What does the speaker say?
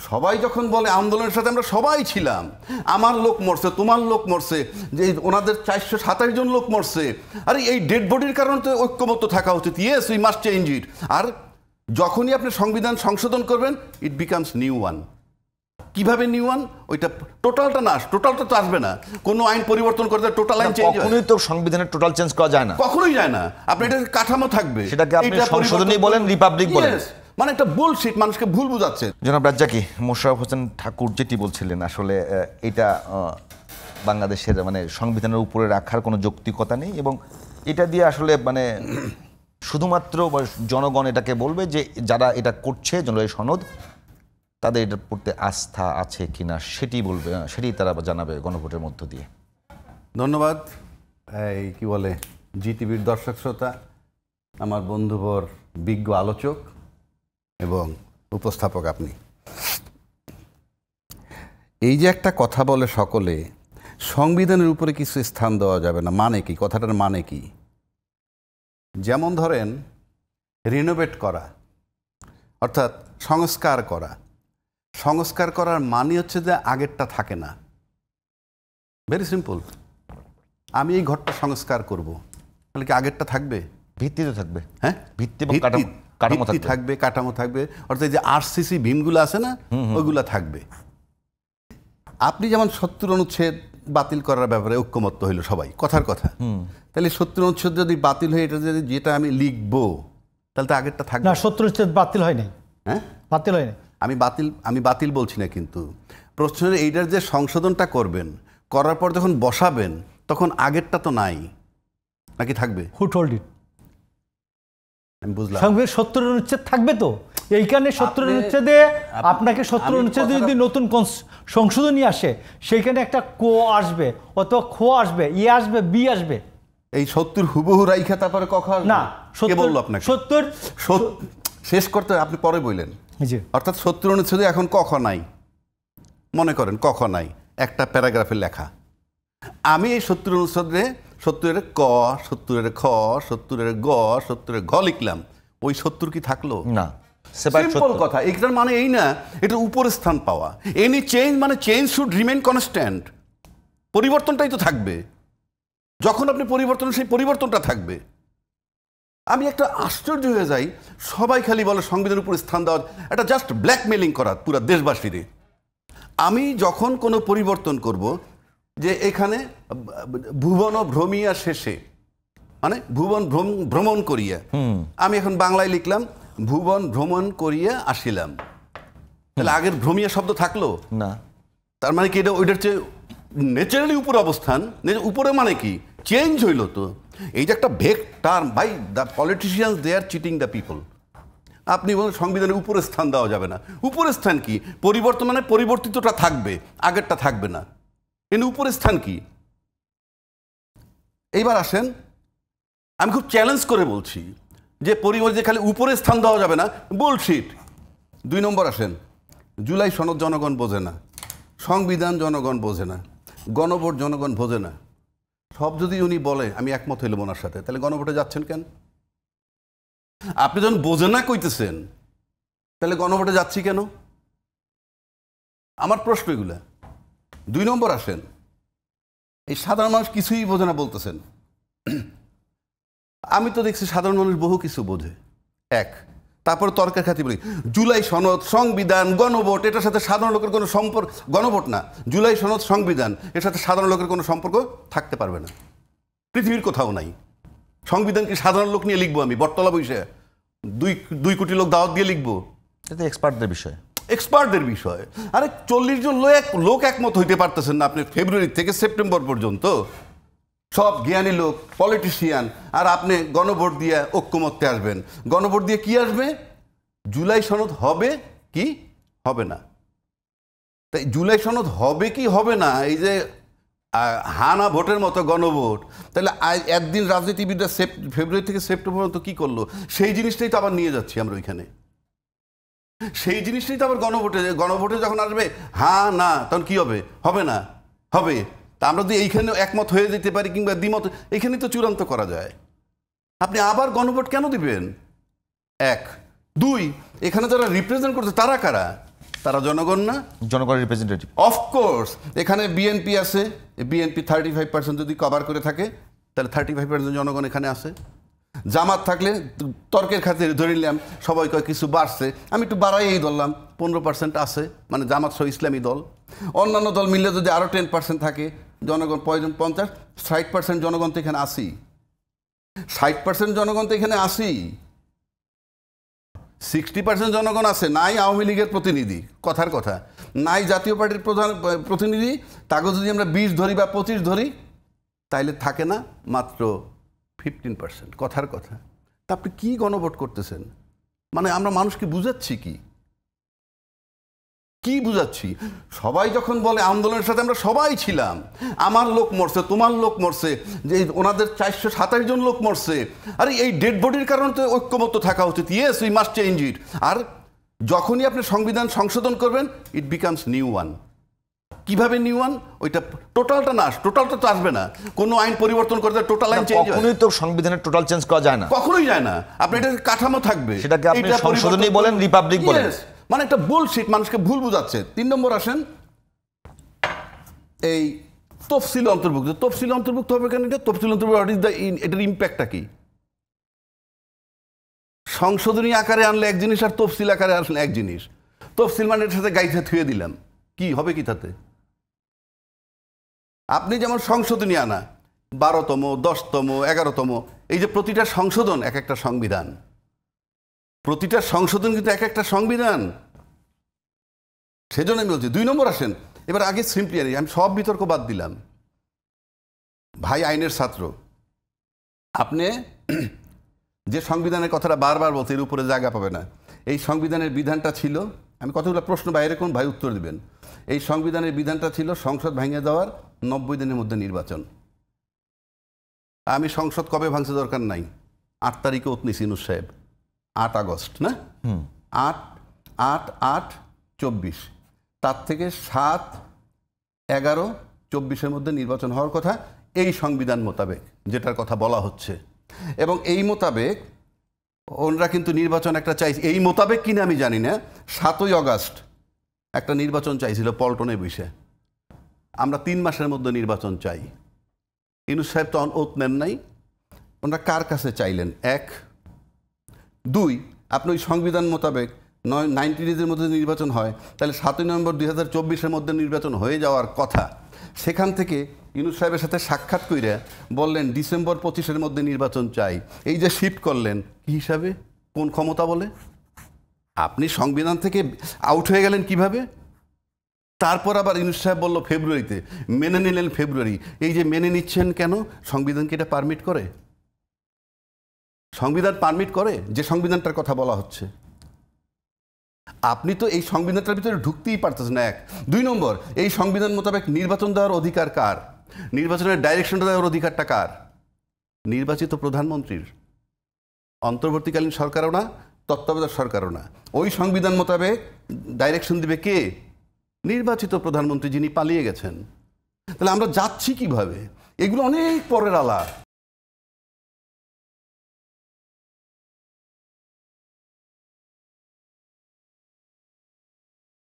সবাই যখন বলে আন্দোলনের সাথে আমরা সবাই ছিলাম, আমার লোক মরছে, তোমার লোক মরছে, যে ওনাদের 427 জন লোক মরছে, আরে এই ডেড বডির কারণে তো ঐক্যমত্য থাকা উচিত। Yes, we must change it. আর যখনই আপনি সংবিধান সংশোধন করবেন, ইট বিকামস নিউ ওয়ান। কিভাবে নিউ ওয়ান? ওইটা টোটালটা না, টোটালটা তো আসবে না। কোনো আইন পরিবর্তন করতে টোটাল আইন চেঞ্জ হয়? কখনোই তো সংবিধানের টোটাল চেঞ্জ করা যায় না, কখনোই যায় না। আপনি এটা কাঠামো থাকবে, সেটাকে আপনি সংশোধনী বলেন, রিপাবলিক বলেন, মানে একটা বুলশিট, মানুষকে ভুল বুঝাচ্ছে। জনাব রাজ্জাকি, মোশাররফ হোসেন ঠাকুর যেটি বলছিলেন, আসলে এটা বাংলাদেশের মানে সংবিধানের উপরে রাখার কোনো যৌক্তিকতা নেই, এবং এটা দিয়ে আসলে মানে শুধুমাত্র জনগণ এটাকে বলবে যে যারা এটা করছে জনগণের সনদ, তাদের এটার প্রতি আস্থা আছে কিনা সেটি বলবে, সেটি তারা জানাবে গণভোটের মধ্য দিয়ে। ধন্যবাদ। এই কি বলে, জিটিভির দর্শক শ্রোতা, আমার বন্ধুবর বিজ্ঞ আলোচক এবং উপস্থাপক আপনি। এই যে একটা কথা বলে সকলে, সংবিধানের উপরে কিছু স্থান দেওয়া যাবে না, মানে কি? কথাটার মানে কি? যেমন ধরেন রিনোভেট করা, অর্থাৎ সংস্কার করা। সংস্কার করার মানে হচ্ছে যে আগেরটা থাকে না। Very simple. আমি এই ঘরটা সংস্কার করব, তাহলে কি আগেরটা থাকবে? ভিত্তি তো থাকবে। হ্যাঁ, ভিত্তি থাকবে, কাঠামো থাকবে। অর্থাৎ যে আরসিসি ভীমগুলো আছে না, ওইগুলো থাকবে। আপনি যেমন 70 অনুচ্ছেদ বাতিল করার ব্যাপারে ঐক্যমত্য হইল সবাই, কথার কথা। তাহলে 70 অনুচ্ছেদ যদি বাতিল হয়ে এটা যদি যেটা আমি লিখবো, তাহলে তো আগেরটা থাকবে না। 70 অনুচ্ছেদ বাতিল হয় নাই। হ্যাঁ, বাতিল হয় নাই। আমি বাতিল বলছি না, কিন্তু প্রশ্ন এইটার যে সংশোধনটা করবেন, করার পর যখন বসাবেন তখন আগেরটা তো নাই, নাকি থাকবে? হু টোল্ড ইট? আমি বুঝলাম। সংবিধান 70 অনুচ্ছেদ থাকবে তো, এইখানে 70 অনুচ্ছেদে আপনাকে 70 অনুচ্ছেদে যদি নতুন সংশোধনী আসে, সেইখানে একটা কো আসবে, অথবা খো আসবে, ই আসবে, বি আসবে। এই 70 হুবহু রাইখা তারপরে কখন না, কে বললো আপনাকে 70 শেষ করতে? আপনি পরে বললেন। অর্থাৎ 70 অনুচ্ছেদে এখন কখ নাই, মনে করেন কখ নাই, একটা প্যারাগ্রাফের লেখা। আমি এই 70 অনুচ্ছেদে 70-এর ক, 70-এর খ, 70-এর গ, 70-এর ঘ লিখলাম, ওই 70 কি থাকলো? না। সিম্পল কথা। এটার মানে এই না এটা উপরে স্থান পাওয়া। এনি চেঞ্জ মানে চেঞ্জ শুড রিমেইন কনস্ট্যান্ট। পরিবর্তনটাই তো থাকবে। যখন আপনি পরিবর্তন, সেই পরিবর্তনটা থাকবে। আমি একটা আশ্চর্য হয়ে যাই, সবাই খালি বলে সংবিধানের উপর স্থান দেওয়া, এটা জাস্ট ব্ল্যাকমেলিং করা পুরো দেশবাসীরে। আমি যখন কোনো পরিবর্তন করব, যে এখানে ভুবন ভ্রমিয়া শেষে, মানে ভুবন ভ্রমণ করিয়া, আমি এখন বাংলায় লিখলাম ভুবন ভ্রমণ করিয়া আসিলাম, তাহলে আগের ভ্রমিয়া শব্দ থাকলো না? তার মানে কি এটা ওইটার চেয়ে ন্যাচারালি উপরে অবস্থান? উপরে মানে কি চেঞ্জ হইল? তো এই যে একটা ভেগ টার্ম, ভাই, the politicians they are cheating the people. আপনি বলেন সংবিধানের উপরে স্থান দেওয়া যাবে না। উপরে স্থান কি? পরিবর্তন মানে পরিবর্তিতটা থাকবে, আগেরটা থাকবে না। কিন্তু উপরে স্থান কি? এইবার আসেন, আমি খুব চ্যালেঞ্জ করে বলছি যে পরিবর্তে খালি উপরে স্থান দেওয়া যাবে না, বুলশিট। 2 নম্বর আসেন, জুলাই সনদ জনগণ বোঝে না, সংবিধান জনগণ বোঝে না, গণভোট জনগণ বোঝে না। সব যদি উনি বলে, আমি একমত হইলাম ওনার সাথে, তাহলে গণভোটে যাচ্ছেন কেন? আপনি যখন বোঝে না কইতেছেন, তাহলে গণভোটে যাচ্ছি কেন? আমার প্রশ্ন এগুলা। 2 নম্বর আসেন, এই সাধারণ মানুষ কিছুই বোঝে না বলতেছেন। আমি তো দেখছি সাধারণ মানুষ বহু কিছু বোঝে। তারপরে তর্কের খাতি বলি, জুলাই সনদ, সংবিধান, গণভোট, এটার সাথে সাধারণ লোকের কোনো সম্পর্ক, গণভোট না, জুলাই সনদ, সংবিধান, এর সাথে সাধারণ লোকের কোনো সম্পর্ক থাকতে পারবে না, পৃথিবীর কোথাও নাই। সংবিধান কি সাধারণ লোক নিয়ে লিখবো আমি বটতলা বসে? 2 কোটি লোক দাওয়াত দিয়ে লিখবো? এটা এক্সপার্টদের বিষয়। এক্সপার্টদের বিষয়। আরে 40 জন লোক একমত হইতে পারতেছেন না আপনি ফেব্রুয়ারি থেকে সেপ্টেম্বর পর্যন্ত, সব জ্ঞানী লোক, পলিটিশিয়ান, আর আপনি গণভোট দিয়ে ঐক্যমত্যে আসবেন। গণভোট দিয়ে কি আসবে? জুলাই সনদ হবে কি হবে না? তাই জুলাই সনদ হবে কি হবে না, এই যে হানা ভোটের মতো গণভোট, তাহলে একদিন রাজনীতিবিদরা ফেব্রুয়ারি থেকে সেপ্টেম্বর পর্যন্ত কি করলো, সেই জিনিসটাই তো আবার নিয়ে যাচ্ছি আমরা ওইখানে। সেই জিনিসটাই তো আবার গণভোটে যখন আসবে হ্যাঁ না, তখন কি হবে? হবে না, হবে। তা আমরা যদি এইখানে একমত হয়ে যেতে পারি কিংবা দ্বিমত, এইখানেই তো চূড়ান্ত করা যায়। আপনি আবার গণভোট কেন দিবেন? 1, 2, এখানে যারা রিপ্রেজেন্ট করছে তারা কারা? তারা জনগণ না? জনগণের রিপ্রেজেন্টেটিভ। অফকোর্স এখানে বিএনপি আছে, বিএনপি 35% যদি কভার করে থাকে তাহলে 35% জনগণ এখানে আছে। জামাত থাকলে তর্কের খাতিরে ধরে নিলাম সবাই কয় কিছু বাড়ছে, আমি একটু বাড়াইয়েই ধরলাম 15% আছে, মানে জামাত সহ ইসলামী দল। অন্যান্য দল মিললে যদি আরও 10% থাকে, জনগণ 50, 60% জনগণ তো এখানে আসি, 60% জনগণ তো এখানে আসি, 60% জনগণ আছে। নাই আওয়ামী লীগের প্রতিনিধি, কথার কথা, নাই জাতীয় পার্টির প্রতিনিধি, তাকে যদি আমরা 20 ধরি বা 25 ধরি তাইলে থাকে না মাত্র 15%, কথার কথা। তা আপনি কি গণভোট করতেছেন? মানে আমরা মানুষকে বুঝাচ্ছি কি বুঝাচ্ছি? সবাই যখন বলে আন্দোলনের সাথে আমরা সবাই ছিলাম, আমার লোক মরছে, তোমার লোক মরছে, যে ওনাদের 427 জন লোক মরছে, আরে এই ডেড বডির কারণে তো ঐক্যমত্য থাকা উচিত। Yes, we must change it. আর যখনই আপনি সংবিধান সংশোধন করবেন, ইট বিকামস নিউ ওয়ান। কিভাবে নিউ ওয়ান? ওইটা টোটালটা না, টোটালটা তো আসবে না। কোনো আইন পরিবর্তন করতে টোটাল আইন চেঞ্জ হয়? কখনোই তো সংবিধানের টোটাল চেঞ্জ করা যায় না, কখনোই যায় না। আপনি এটা কাঠামো থাকবে, সেটাকে আপনি সংশোধনী বলেন, রিপাবলিক বলেন, মানে একটা বুলশিট, মানুষকে ভুল বুঝাচ্ছে। 3 নম্বর আসেন, এই তফসিল অন্তর্ভুক্ত। তফসিল অন্তর্ভুক্ত হবে কেন? এটা তফসিল অন্তর্ভুক্ত, এটার ইম্প্যাক্টটা কি? সংশোধনী আকারে আনলে এক জিনিস, আর তফসিল আকারে আসলে এক জিনিস। তফসিল মানে এটার সাথে গাইতে থুয়ে দিলাম, কি হবে কি তাতে? আপনি যেমন সংশোধনী আনা 12তম, 10তম, 11তম, এই যে প্রতিটা সংশোধন এক একটা সংবিধান, প্রতিটা সংশোধন কিন্তু এক একটা সংবিধান। সেজন্য আমি বলছি। 2 নম্বর আসেন, এবার আগে সিম্পলি আমি সব বিতর্ক বাদ দিলাম। ভাই আইনের ছাত্র, আপনি যে সংবিধানের কথাটা বারবার বলতে, এর উপরে জায়গা পাবে না। এই সংবিধানের বিধানটা ছিল, আমি কতগুলো প্রশ্ন বাইরে কোন ভাই উত্তর দিবেন। এই সংবিধানের বিধানটা ছিল সংসদ ভেঙে দেওয়ার 90 দিনের মধ্যে নির্বাচন। আমি সংসদ কবে ভাঙছে দরকার নাই, 8 তারিখে ওত নিছি ইউনূস সাহেব, 8 আগস্ট না, 8/8/24, তার থেকে 7/11/24 মধ্যে নির্বাচন হওয়ার কথা এই সংবিধান মোতাবেক, যেটার কথা বলা হচ্ছে। এবং এই মোতাবেক ওনারা কিন্তু নির্বাচন একটা চাইছে, এই মোতাবেক কিনা আমি জানি না, 7ই আগস্ট একটা নির্বাচন চাইছিল পল্টনে বসে। আমরা 3 মাসের মধ্যে নির্বাচন চাই। ইউনূস সাহেব তো ওত নেন নাই। ওনারা কার কাছে চাইলেন? 1, 2, আপনি ওই সংবিধান মোতাবেক 90 ডেজের মধ্যে নির্বাচন হয়, তাহলে 7ই নভেম্বর 2024 মধ্যে নির্বাচন হয়ে যাওয়ার কথা। সেখান থেকে ইউনূস সাহেবের সাথে সাক্ষাৎ কইরা বললেন ডিসেম্বর 25 মধ্যে নির্বাচন চাই। এই যে শিফট করলেন, কি হিসাবে, কোন ক্ষমতা বলে? আপনি সংবিধান থেকে আউট হয়ে গেলেন কিভাবে? তারপর আবার ইউনূস সাহেব বলল ফেব্রুয়ারিতে, মেনে নিলেন ফেব্রুয়ারি। এই যে মেনে নিচ্ছেন কেন? সংবিধান কি এটা পারমিট করে? সংবিধান পারমিট করে যে সংবিধানটার কথা বলা হচ্ছে? আপনি তো এই সংবিধানটার ভিতরে ঢুকতেই পারতেছেন না। 1, 2 নম্বর, এই সংবিধান মোতাবেক নির্বাচন দেওয়ার অধিকার কার? নির্বাচনের ডাইরেকশনটা দেওয়ার অধিকারটা কার? নির্বাচিত প্রধানমন্ত্রীর। অন্তর্বর্তীকালীন সরকারও না, তত্ত্বাবধায়ক সরকারও না। ওই সংবিধান মোতাবেক ডাইরেকশন দিবে কে? নির্বাচিত প্রধানমন্ত্রী, যিনি পালিয়ে গেছেন। তাহলে আমরা যাচ্ছি কিভাবে? এগুলো অনেক পরের আলাপ।